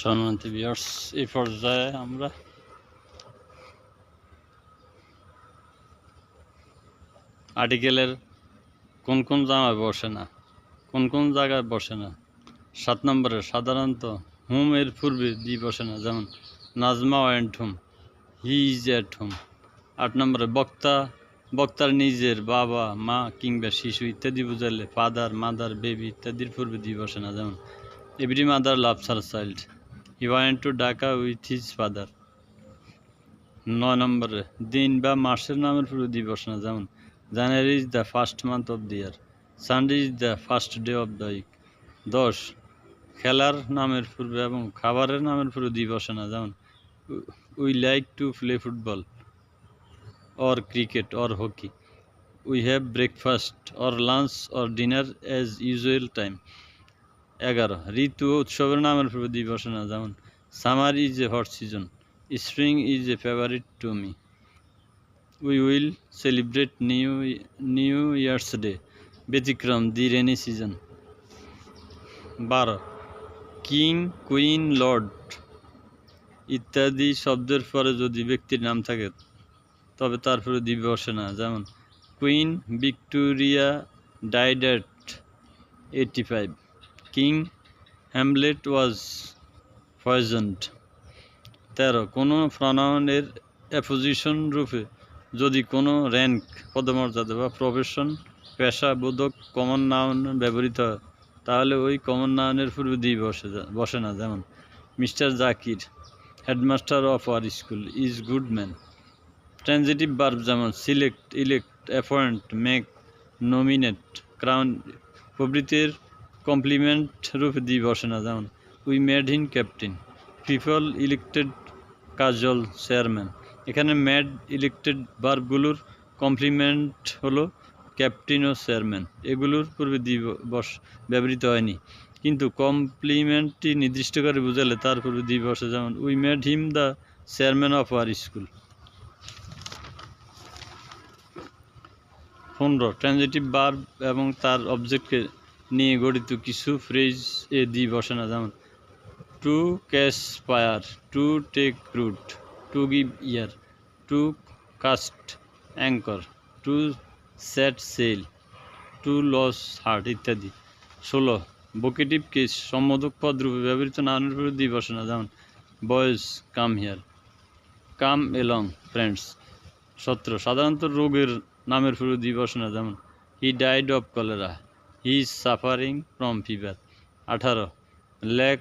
সম্মানিত ভিউয়ার্স, এই পর্যায়ে আমরা আর্টিকেলের কোন কোন জায়গায় বসে না, কোন কোন জায়গায় বসে না। 7 নম্বরে সাধারণত হোম এর পূর্বে দি বসে না, যেমন Najma went home, he is at home. 8 নম্বরে বক্তার নিজের, বাবা, মা কিংবা শিশু ইত্যাদি বোঝালে ফাদার, মাদার, বেবি ইত্যাদির পূর্বে দি বসে না, যেমন every mother loves her child, he went to Dhaka with his father. 9 নম্বরে দিন বা মাসের নামের পূর্বে দি বসে না, যেমন January is the first month of the year, Sunday is the first day of the week. 10 খেলার নামের পূর্বে এবং খাবারের নামের পূর্বে দি বসে না, যেমন we like to play football or cricket or hockey, we have breakfast or lunch or dinner as usual time. 11 ঋতু ও উৎসবের নামের পূর্বে দি বসে না, যেমন summer is a hot season, spring is a favourite to me, we will celebrate new years day, ব্যতিক্রম the rainy season. 12 king, queen, lord ইত্যাদি শব্দের পরে যদি ব্যক্তির নাম থাকে তবে তারপরে দি বসে না, যেমন queen Victoria died at 85, king Hamlet was poisoned. 13 কোনো প্রনাউনের অ্যাপোজিশন রূপে যদি কোনো র্যাঙ্ক, পদমর্যাদা বা প্রফেশন, পেশা বোধক কমন নাউন ব্যবহৃত হয় তাহলে ওই কমন নাউনের পূর্বে দি বসে না, যেমন mister Zakir headmaster of our school is good man. Transitive verb যেমন select, elect, appoint, make, nominate, crown প্রভৃতির কমপ্লিমেন্ট রূপে দি বসে না, যেমন we made him captain, people elected Kajal chairman. এখানে মেড ইলেক্টেড ভার্বগুলোর কমপ্লিমেন্ট হলো ক্যাপ্টেন ও চেয়ারম্যান, এগুলোর পূর্বে দি ব্যবহৃত হয়নি, কিন্তু কমপ্লিমেন্টটি নির্দিষ্ট করে বোঝালে তার পূর্বে দি বসে, যেমন we made him the chairman of our school. 15 transitive verb এবং তার অবজেক্টকে নিয়ে গঠিত কিছু ফ্রেজ এ দি বসে না, যেমন to catch fire, to take root, to give ear, to cast anchor, to set sail, to lose heart ইত্যাদি। 16 ভোকেটিভ কেস সম্বোধক পদ রূপে ব্যবহৃত নাউনের পূর্বে দি বসে না, যেমন boys come here, come along friends. 17 সাধারণত রোগের নামের পূর্বে দি বসে না, যেমন he died of cholera, he is suffering from fever. 18 lack